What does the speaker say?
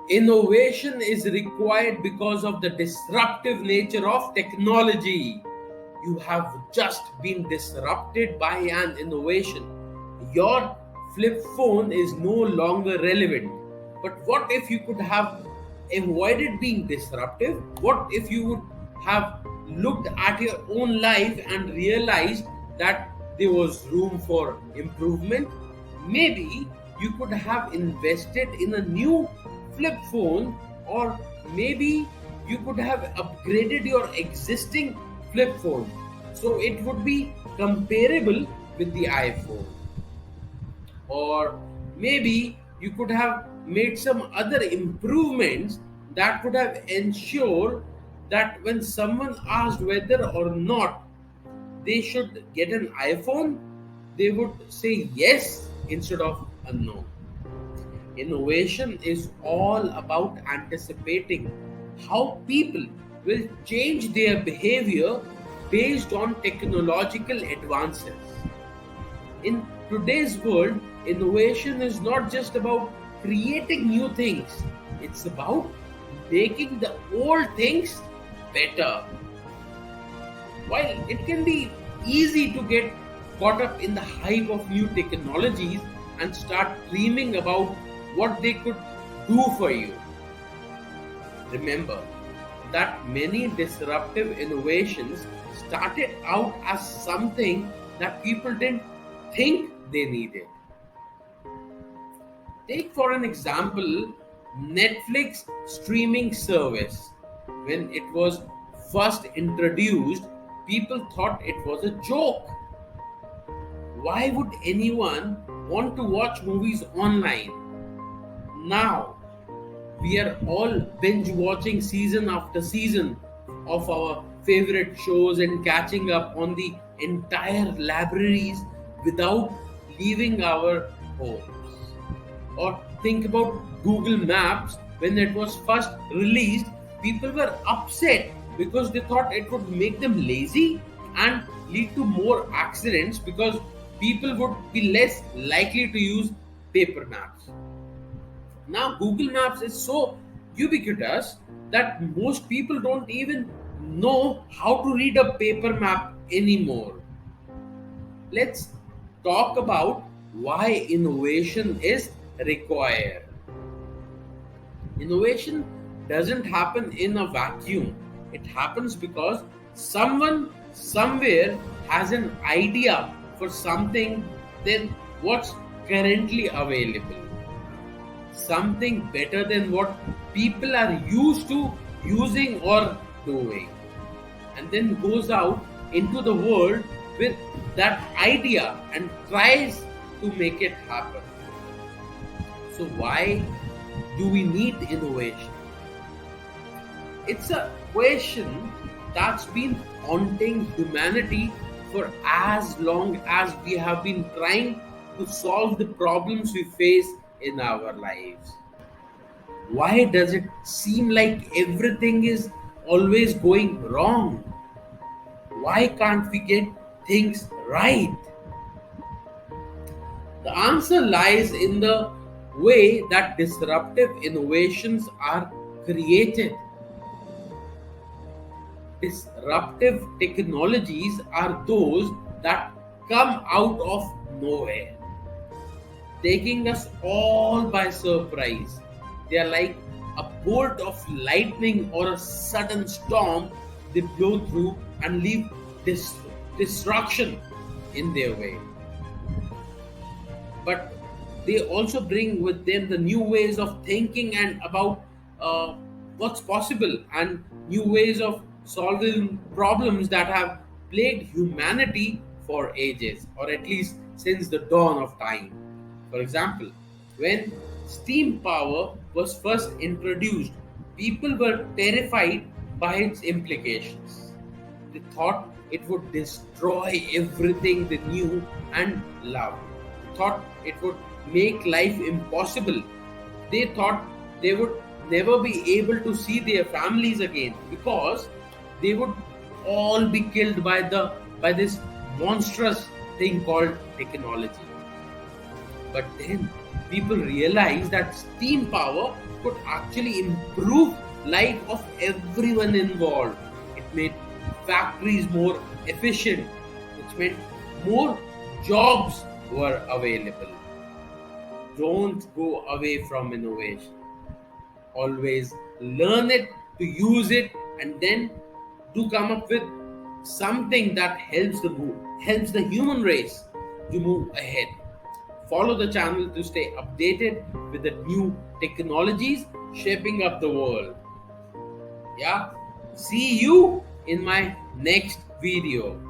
Innovation is required because of the disruptive nature of technology. You have just been disrupted by an innovation. Your flip phone is no longer relevant. But what if you could have avoided being disruptive? What if you would have looked at your own life and realized that there was room for improvement? Maybe you could have invested in a new flip phone, or maybe you could have upgraded your existing flip phone so it would be comparable with the iPhone. Or maybe you could have made some other improvements that would have ensured that when someone asked whether or not they should get an iPhone, they would say yes instead of a no. Innovation is all about anticipating how people will change their behavior based on technological advances. In today's world, innovation is not just about creating new things, it's about making the old things better. While it can be easy to get caught up in the hype of new technologies and start dreaming about what they could do for you, remember that many disruptive innovations started out as something that people didn't think they needed. Take, for an example, Netflix streaming service. When it was first introduced, people thought it was a joke. Why would anyone want to watch movies online? Now, we are all binge watching season after season of our favorite shows and catching up on the entire libraries without leaving our homes. Or think about Google Maps. When it was first released, people were upset because they thought it would make them lazy and lead to more accidents because people would be less likely to use paper maps. Now, Google Maps is so ubiquitous that most people don't even know how to read a paper map anymore. Let's talk about why innovation is required. Innovation doesn't happen in a vacuum. It happens because someone somewhere has an idea for something than what's currently available. Something better than what people are used to using or doing. And then goes out into the world with that idea and tries to make it happen. So, why do we need innovation? It's a question that's been haunting humanity for as long as we have been trying to solve the problems we face in our lives. Why does it seem like everything is always going wrong? Why can't we get things right? The answer lies in the way that disruptive innovations are created. Disruptive technologies are those that come out of nowhere, taking us all by surprise. They are like a bolt of lightning or a sudden storm. They blow through and leave destruction in their way. But they also bring with them the new ways of thinking and about what's possible, and new ways of solving problems that have plagued humanity for ages, or at least since the dawn of time. For example, when steam power was first introduced, people were terrified by its implications. They thought it would destroy everything they knew and loved. They thought it would make life impossible. They thought they would never be able to see their families again because they would all be killed by this monstrous thing called technology. But then people realized that steam power could actually improve life of everyone involved. It made factories more efficient, which meant more jobs were available. Don't go away from innovation. Always learn it, to use it, and then do come up with something that helps the human race to move ahead. Follow the channel to stay updated with the new technologies shaping up the world. Yeah, see you in my next video.